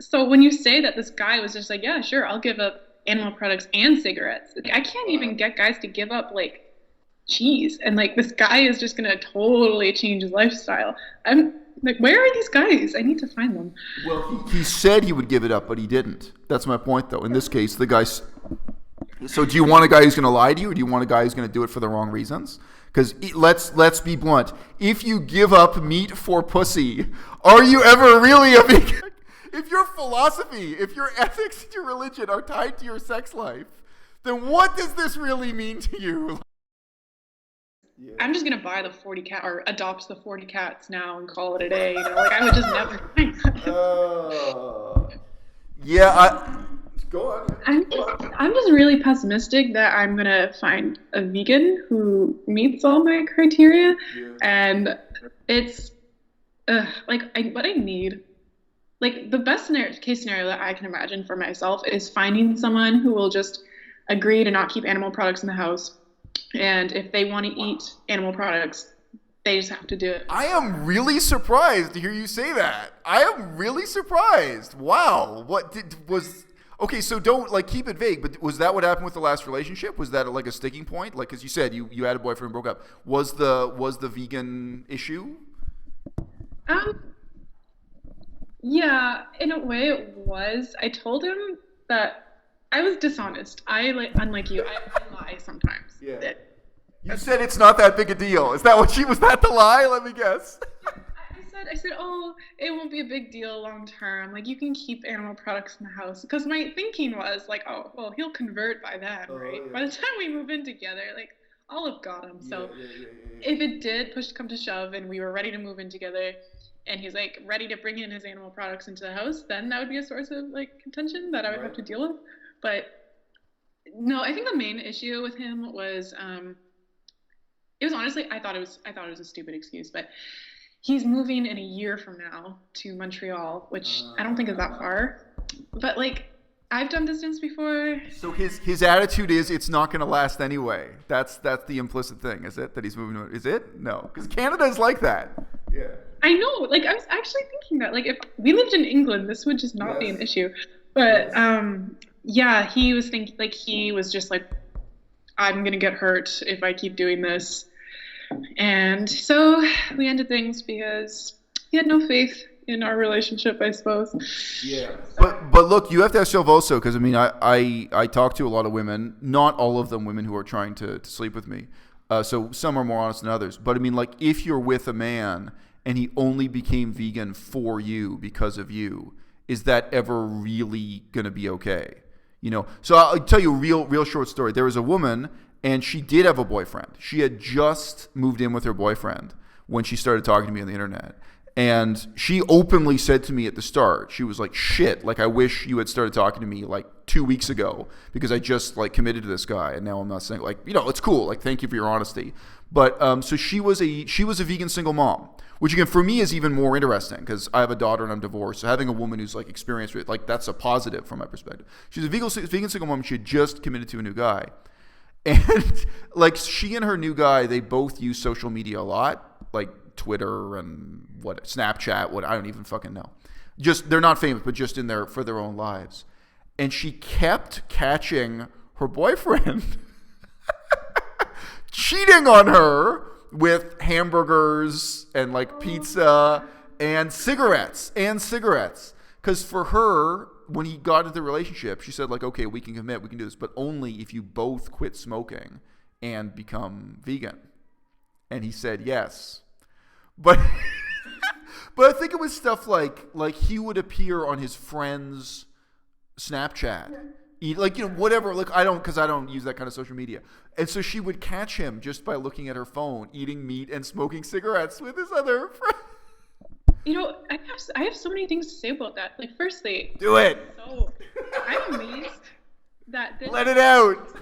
So when you say that this guy was just like, yeah, sure, I'll give up animal products and cigarettes. Like, I can't even get guys to give up like cheese, and like this guy is just gonna totally change his lifestyle. I'm like, where are these guys? I need to find them. Well, he said he would give it up, but he didn't. That's my point, though. In this case, the guy's. So, do you want a guy who's going to lie to you, or do you want a guy who's going to do it for the wrong reasons? Because let's be blunt. If you give up meat for pussy, are you ever really a vegan? If your philosophy, if your ethics, and your religion are tied to your sex life, then what does this really mean to you? Yeah. I'm just gonna buy the 40 cat or adopt the 40 cats now and call it a day. Like I would just never find them. Yeah, go on. I'm just really pessimistic that I'm gonna find a vegan who meets all my criteria, Yeah. and it's like what I need. Like the case scenario that I can imagine for myself is finding someone who will just agree to not keep animal products in the house, and if they want to eat animal products, they just have to do it. I am really surprised to hear you say that. I am really surprised. Wow. Okay, so don't like keep it vague, but was that what happened with the last relationship? Was that like a sticking point? Like, as you said, you had a boyfriend and broke up. Was the vegan issue? Um, yeah, in a way it was. I told him that I was dishonest. Unlike you, I lie sometimes. Yeah. You said it's not that big a deal. Is that what was that the lie? Let me guess. I said, oh, it won't be a big deal long term. Like you can keep animal products in the house. Because my thinking was like, oh, well, he'll convert by then, right? Yeah. By the time we move in together, like I'll have got him. So Yeah. if it did push come to shove and we were ready to move in together, and he's like ready to bring in his animal products into the house, then that would be a source of like contention that I would have to deal with. But no, I think the main issue with him was it was honestly I thought it was a stupid excuse, but he's moving in a year from now to Montreal, which I don't think is that far. But like I've done distance before. So his attitude is it's not going to last anyway. That's the implicit thing, is it? That he's moving to, is it? No, because Canada is like that. Yeah. I know. Like I was actually thinking that like if we lived in England, this would just not be an issue. But yeah, he was just like, I'm gonna get hurt if I keep doing this. And so we ended things because he had no faith in our relationship, I suppose. Yeah. But look, you have to ask yourself also, because I mean, I talk to a lot of women, not all of them women who are trying to sleep with me. So some are more honest than others. But I mean, like if you're with a man and he only became vegan for you because of you, is that ever really going to be okay? You know, so I'll tell you a real short story. There was a woman and she did have a boyfriend. She had just moved in with her boyfriend when she started talking to me on the internet. And she openly said to me at the start, she was like, shit, like I wish you had started talking to me like 2 weeks ago because I just like committed to this guy. And now I'm not saying like, you know, it's cool. Like, thank you for your honesty. But so she was a vegan single mom, which again, for me is even more interesting because I have a daughter and I'm divorced. So having a woman who's like experienced with it, like that's a positive from my perspective. She's a vegan single mom. She had just committed to a new guy. And like she and her new guy, they both use social media a lot, like Twitter and Snapchat, I don't even fucking know. Just they're not famous, but just in there for their own lives. And she kept catching her boyfriend cheating on her with hamburgers and like pizza and cigarettes. Because for her, when he got into the relationship, she said like, okay, we can commit, we can do this, but only if you both quit smoking and become vegan. And he said yes. But but I think it was stuff like he would appear on his friend's Snapchat, like, you know, whatever. Like I don't use that kind of social media, and so she would catch him just by looking at her phone, eating meat and smoking cigarettes with his other friend. You know, I have so many things to say about that. Like, firstly, do it. So I'm amazed that let it out.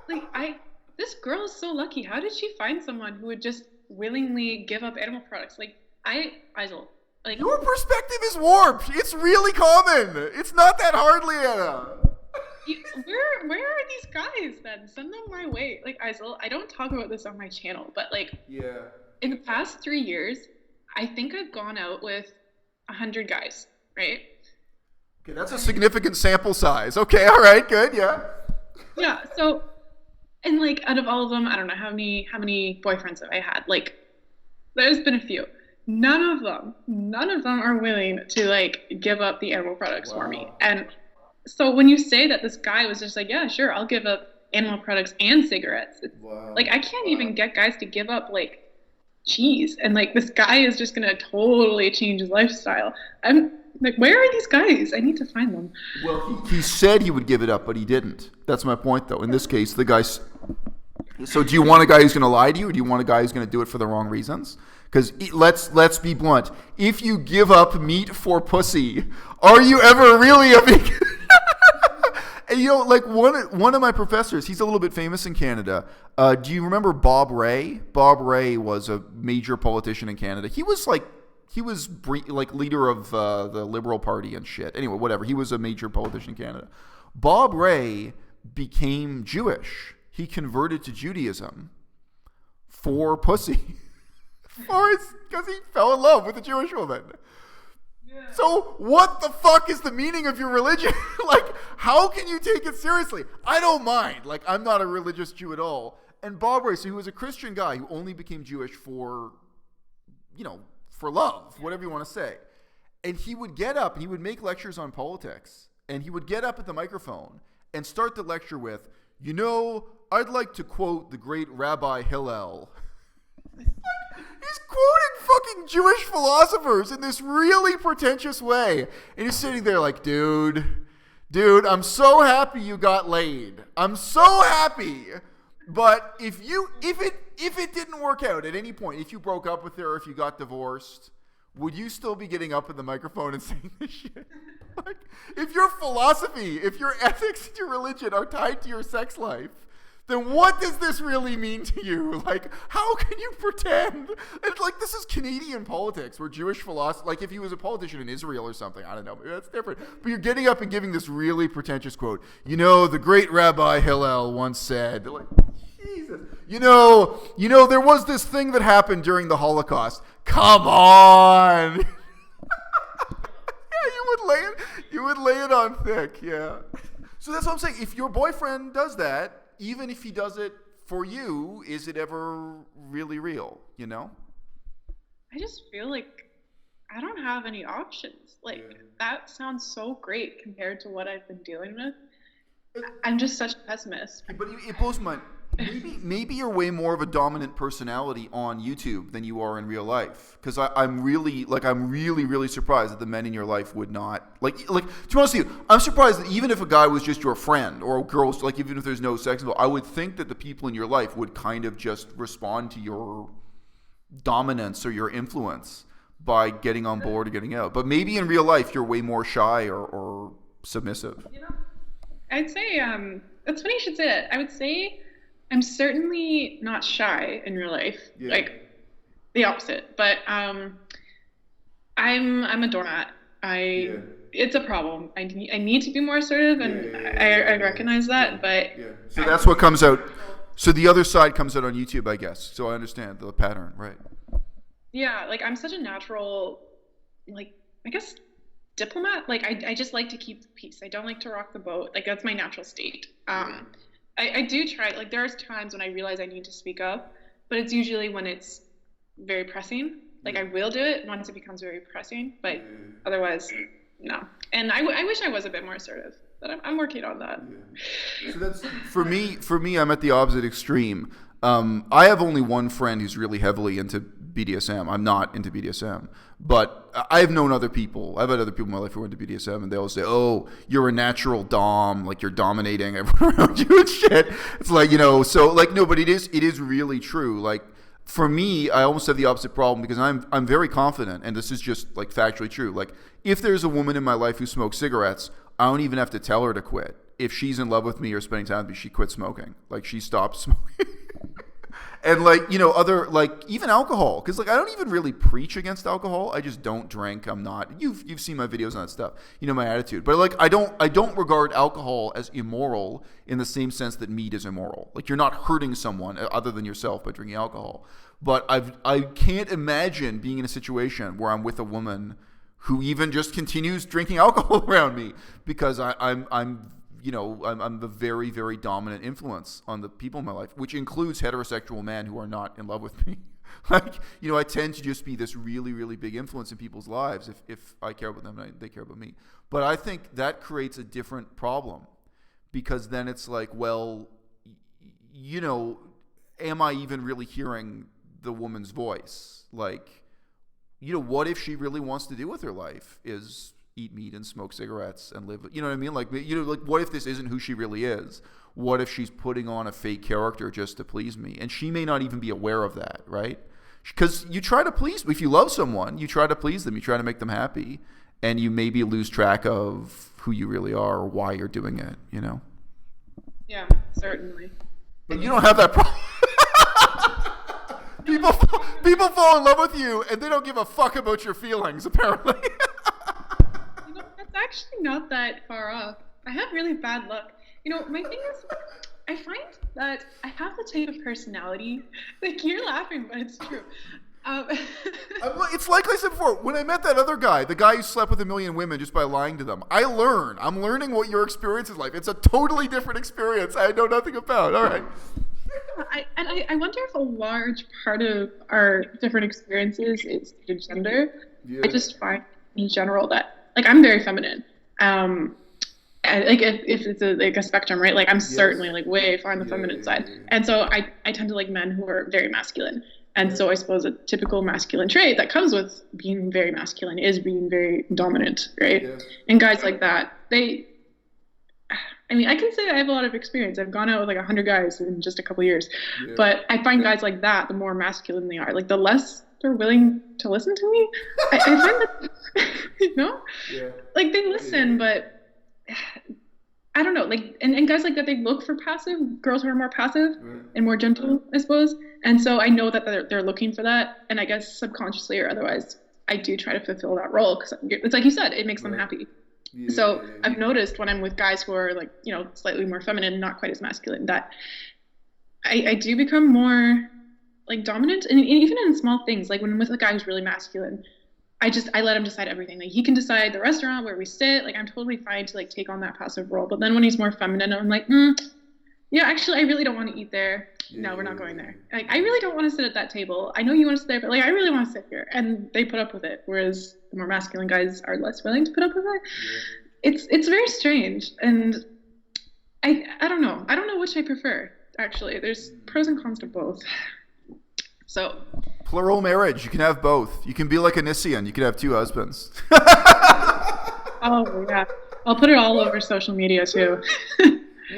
Like this girl is so lucky. How did she find someone who would just willingly give up animal products? Like Isel, like your perspective is warped. It's really common. It's not that hard, Leanna. Where are these guys then? Send them my way. Like Isel, I don't talk about this on my channel, but like yeah. In the past 3 years, I think I've gone out with 100 guys, right? Okay, that's a significant sample size. Okay, all right, good, yeah. Yeah. So, and like out of all of them, I don't know how many boyfriends have I had. Like, there's been a few. None of them are willing to like give up the animal products for me. Wow. And so when you say that this guy was just like, yeah, sure, I'll give up animal products and cigarettes. It's, Wow. like I can't even get guys to give up like cheese, and like this guy is just gonna totally change his lifestyle. I'm like, where are these guys? I need to find them. Well, he said he would give it up, but he didn't. That's my point, though. In this case, the guy's. So, do you want a guy who's going to lie to you, or do you want a guy who's going to do it for the wrong reasons? Because let's be blunt. If you give up meat for pussy, are you ever really a vegan? And, you know, like one of my professors, he's a little bit famous in Canada. Do you remember Bob Rae? Bob Rae was a major politician in Canada. He was like leader of the Liberal Party and shit. Anyway, whatever. He was a major politician in Canada. Bob Rae became Jewish. He converted to Judaism for pussy. Because he fell in love with a Jewish woman. Yeah. So what the fuck is the meaning of your religion? Like, how can you take it seriously? I don't mind. Like, I'm not a religious Jew at all. And Bob Rae, so he was a Christian guy who only became Jewish for, you know, for love, whatever you want to say. And he would get up and he would make lectures on politics. And he would get up at the microphone and start the lecture with, you know, I'd like to quote the great Rabbi Hillel. He's quoting fucking Jewish philosophers in this really pretentious way. And he's sitting there like, dude, I'm so happy you got laid. I'm so happy. But if it didn't work out at any point, if you broke up with her, if you got divorced, would you still be getting up in the microphone and saying this shit? Like, if your philosophy, if your ethics and your religion are tied to your sex life, then what does this really mean to you? Like, how can you pretend? It's like, this is Canadian politics where Jewish philosophy, like if he was a politician in Israel or something, I don't know, maybe that's different. But you're getting up and giving this really pretentious quote. You know, the great Rabbi Hillel once said, like, Jesus. You know, there was this thing that happened during the Holocaust. Come on. Yeah, you would lay it on thick, yeah. So that's what I'm saying. If your boyfriend does that, even if he does it for you, is it ever really real, you know? I just feel like I don't have any options. Like, that sounds so great compared to what I've been dealing with. I'm just such a pessimist. But it blows my mind. Maybe you're way more of a dominant personality on YouTube than you are in real life. Because I'm really surprised that the men in your life would not like. To be honest with you, I'm surprised that even if a guy was just your friend or girls, like even if there's no sex involved, I would think that the people in your life would kind of just respond to your dominance or your influence by getting on board or getting out. But maybe in real life you're way more shy or submissive. You know, I'd say it's funny you should say that. I would say I'm certainly not shy in real life, like the opposite. But I'm a doormat. It's a problem. I need to be more assertive, and I recognize that. But so that's what comes out. So the other side comes out on YouTube, I guess. So I understand the pattern, right? Yeah, like I'm such a natural, like I guess diplomat. Like I just like to keep the peace. I don't like to rock the boat. Like that's my natural state. I do try, like there's times when I realize I need to speak up, but it's usually when it's very pressing. Like I will do it once it becomes very pressing, but otherwise, no. And I wish I was a bit more assertive, but I'm working on that. So that's for me, I'm at the opposite extreme. I have only one friend who's really heavily into BDSM. I'm not into BDSM, but I've known other people. I've had other people in my life who are into BDSM, and they all say, "Oh, you're a natural dom, like you're dominating everyone around you and shit." It's like, you know, so like no, but it is really true. Like for me, I almost have the opposite problem because I'm very confident, and this is just like factually true. Like if there's a woman in my life who smokes cigarettes, I don't even have to tell her to quit. If she's in love with me or spending time with me, she quits smoking. Like she stops smoking. And like, you know, other like even alcohol, because like I don't even really preach against alcohol. I just don't drink. I'm not. You've seen my videos on that stuff. You know my attitude. But like I don't regard alcohol as immoral in the same sense that meat is immoral. Like you're not hurting someone other than yourself by drinking alcohol. But I can't imagine being in a situation where I'm with a woman who even just continues drinking alcohol around me because I'm the very, very dominant influence on the people in my life, which includes heterosexual men who are not in love with me. Like, I tend to just be this really, really big influence in people's lives if I care about them and they care about me. But I think that creates a different problem because then it's like, well, am I even really hearing the woman's voice? Like, what if she really wants to do with her life is eat meat and smoke cigarettes and live, you know what I mean? Like, what if this isn't who she really is? What if she's putting on a fake character just to please me? And she may not even be aware of that, right? Because you try to please, if you love someone, you try to please them, you try to make them happy, and you maybe lose track of who you really are or why you're doing it, Yeah, certainly. But you don't have that problem. People fall in love with you and they don't give a fuck about your feelings, apparently. That's actually not that far off. I have really bad luck. My thing is, I find that I have the type of personality, like you're laughing, but it's true. It's like I said before, when I met that other guy, the guy who slept with 1 million women just by lying to them, I'm learning what your experience is like. It's a totally different experience I know nothing about. All right. I wonder if a large part of our different experiences is the gender. Yeah. I just find in general that, like, I'm very feminine. Like if it's a spectrum, right? Like I'm certainly like way far on the feminine side. And so I tend to like men who are very masculine. And so I suppose a typical masculine trait that comes with being very masculine is being very dominant, right? Yeah. And guys like that, I can say I have a lot of experience. I've gone out with like 100 guys in just a couple of years. Yeah. But I find guys like that, the more masculine they are, like the less they're willing to listen to me. I find that, Yeah. Like they listen, but I don't know, like, and guys like that, they look for passive girls who are more passive and more gentle, I suppose. And so I know that they're looking for that. And I guess subconsciously or otherwise, I do try to fulfill that role because it's like you said, it makes them happy. Yeah, so I've noticed when I'm with guys who are like, slightly more feminine, not quite as masculine, that I do become more like dominant. And even in small things, like when I'm with a guy who's really masculine, I let him decide everything. Like he can decide the restaurant where we sit. Like I'm totally fine to like take on that passive role. But then when he's more feminine, I'm like, yeah, actually, I really don't want to eat there. No, we're not going there. Like I really don't want to sit at that table. I know you want to sit there, but like I really want to sit here. And they put up with it. Whereas the more masculine guys are less willing to put up with it. Yeah. It's very strange. And I don't know. I don't know which I prefer, actually. There's pros and cons to both. So plural marriage. You can have both. You can be like Onision. You can have 2 husbands. Oh, yeah. I'll put it all over social media, too.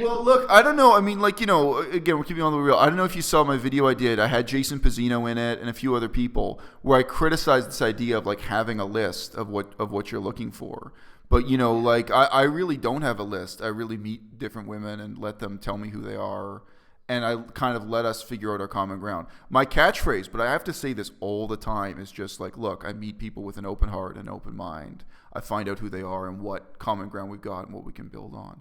Well, look, I don't know. I mean, like, again, we're keeping on the real. I don't know if you saw my video I did. I had Jason Pizzino in it and a few other people where I criticized this idea of, like, having a list of what you're looking for. But, like, I really don't have a list. I really meet different women and let them tell me who they are. And I kind of let us figure out our common ground. My catchphrase, but I have to say this all the time, is just like, look, I meet people with an open heart and open mind. I find out who they are and what common ground we've got and what we can build on.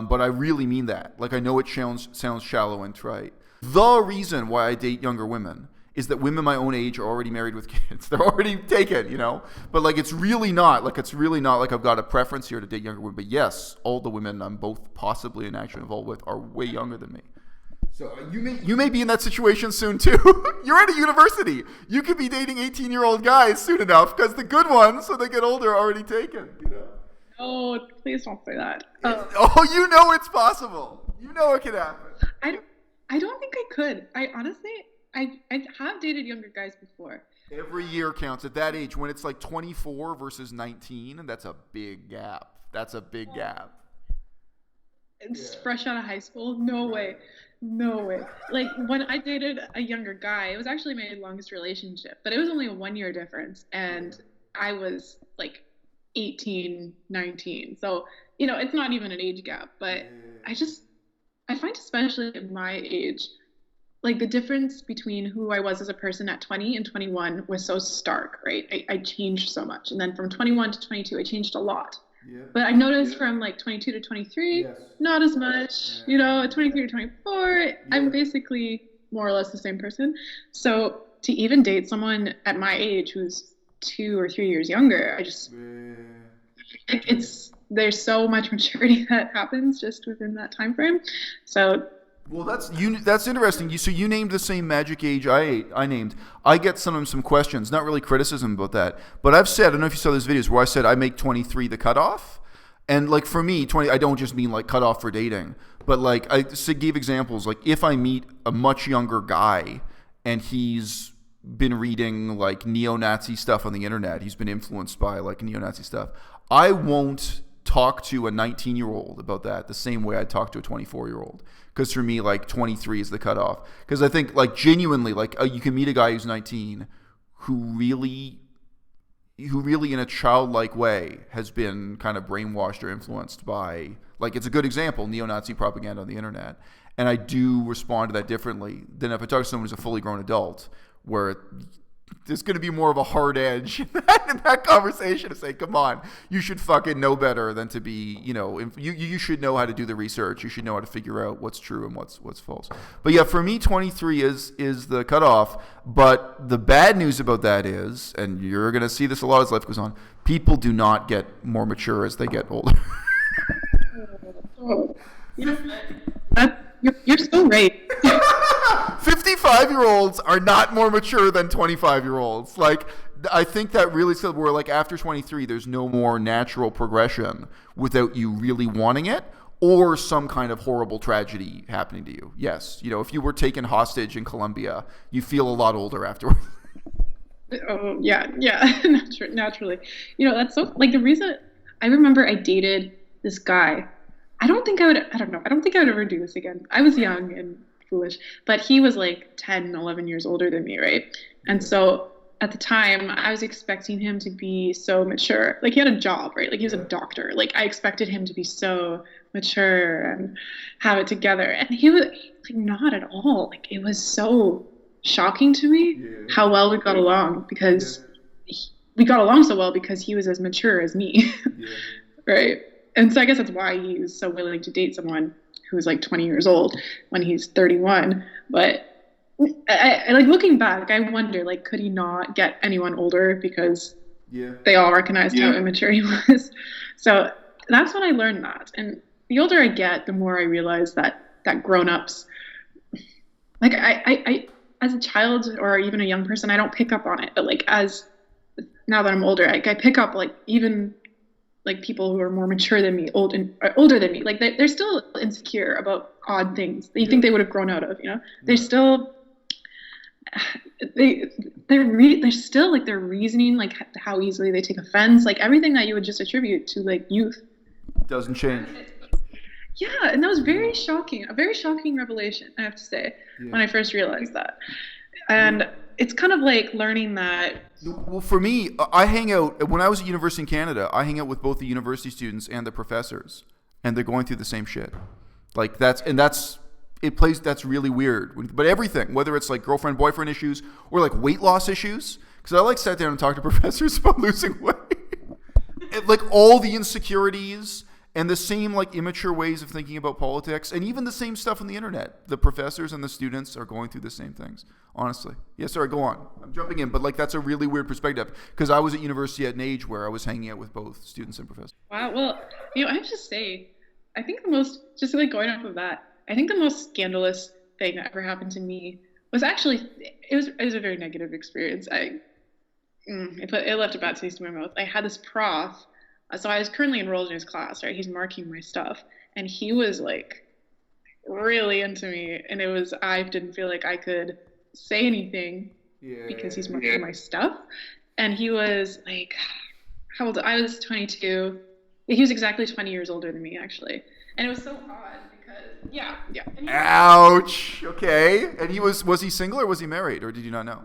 But I really mean that. Like, I know it sounds shallow and trite. The reason why I date younger women is that women my own age are already married with kids. They're already taken, But, like, it's really not like I've got a preference here to date younger women. But, yes, all the women I'm both possibly and actually involved with are way younger than me. So you may be in that situation soon too. You're at a university. You could be dating 18-year-old guys soon enough because the good ones, when they get older, are already taken. Oh, please don't say that. Oh, it's possible. It can happen. I don't think I could. I honestly, I have dated younger guys before. Every year counts at that age when it's like 24 versus 19, and that's a big gap. Gap. It's fresh out of high school. No way. Like when I dated a younger guy, it was actually my longest relationship, but it was only a 1-year difference. And I was like 18, 19. So, it's not even an age gap, but I find especially at my age, like the difference between who I was as a person at 20 and 21 was so stark, right? I changed so much. And then from 21 to 22, I changed a lot. Yeah. But I noticed from like 22 to 23, not as much, at 23 to 24, I'm basically more or less the same person. So to even date someone at my age who's 2 or 3 years younger. I just there's so much maturity that happens just within that time frame. So well, that's interesting. So you named the same magic age I named. I get sometimes some questions, not really criticism about that, but I've said, I don't know if you saw those videos where I said I make 23 the cutoff. And like for me, 20, I don't just mean like cutoff for dating, but like I gave examples. Like if I meet a much younger guy and he's been reading like neo-Nazi stuff on the internet, he's been influenced by like neo-Nazi stuff, I won't talk to a 19-year-old about that the same way I'd talk to a 24-year-old. Because for me, like 23 is the cutoff. Because I think like genuinely, like you can meet a guy who's 19 who really in a childlike way has been kind of brainwashed or influenced by, like it's a good example, neo-Nazi propaganda on the internet. And I do respond to that differently than if I talk to someone who's a fully grown adult, where there's going to be more of a hard edge in that conversation to say, come on, you should fucking know better than to be, you should know how to do the research. You should know how to figure out what's true and what's false. But yeah, for me, 23 is the cutoff. But the bad news about that is, and you're going to see this a lot as life goes on, people do not get more mature as they get older. You're so right. 55-year-olds are not more mature than 25-year-olds. Like, I think that really said where like after 23, there's no more natural progression without you really wanting it or some kind of horrible tragedy happening to you. Yes, if you were taken hostage in Colombia, you feel a lot older afterwards. Oh, yeah, naturally. That's so, like, the reason I remember I dated this guy. I don't think I would ever do this again. I was young and foolish, but he was like 10, 11 years older than me, right? And so at the time, I was expecting him to be so mature. Like, he had a job, right? Like, he was a doctor. Like, I expected him to be so mature and have it together. And he was like, not at all. Like, it was so shocking to me how well we got along, because we got along so well because he was as mature as me, right? And so I guess that's why he's so willing to date someone who's like 20 years old when he's 31. But I like, looking back, I wonder, like, could he not get anyone older because they all recognized how immature he was? So that's when I learned that. And the older I get, the more I realize that grown-ups, like, I as a child or even a young person, I don't pick up on it. But like, now that I'm older, I pick up, like, even like people who are more mature than me, older than me, like they're still insecure about odd things that you think they would have grown out of. They're still they're still like, they're reasoning, like how easily they take offense, like everything that you would just attribute to like youth doesn't change. Yeah, and that was a very shocking revelation, I have to say, when I first realized that. And it's kind of like learning that. Well, for me, I hang out, when I was at university in Canada, I hang out with both the university students and the professors, and they're going through the same shit. Like, that's really weird. But everything, whether it's like girlfriend, boyfriend issues, or like weight loss issues, because I like sat down and talked to professors about losing weight. Like all the insecurities and the same like immature ways of thinking about politics, and even the same stuff on the internet. The professors and the students are going through the same things, honestly. Yeah, sorry, go on. I'm jumping in, but like that's a really weird perspective, because I was at university at an age where I was hanging out with both students and professors. Wow, well, I have to say, I think just like going off of that, I think the most scandalous thing that ever happened to me was actually, it was a very negative experience. It left a bad taste in my mouth. I had this prof. So I was currently enrolled in his class, right? He's marking my stuff, and he was like really into me, and I didn't feel like I could say anything because he's marking my stuff. And he was like, how old? I was 22. He was exactly 20 years older than me, actually. And it was so odd because, Ouch. Okay. And was he single or was he married, or did you not know?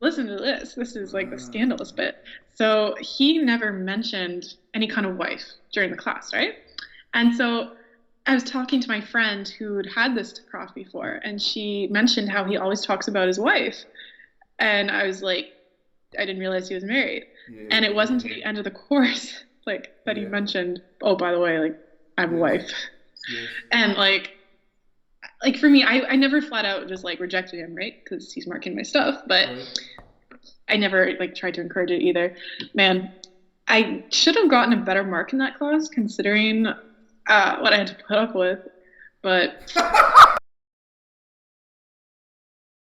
Listen to this. This is like the scandalous bit. So he never mentioned any kind of wife during the class, right? And so I was talking to my friend who'd had this prof before, and she mentioned how he always talks about his wife. And I was like, I didn't realize he was married. And it wasn't until the end of the course, like, that he mentioned, oh, by the way, like, I have a wife. And like for me, I never flat out just like rejected him, right? Because he's marking my stuff. But I never like tried to encourage it either. Man, I should have gotten a better mark in that class considering what I had to put up with. But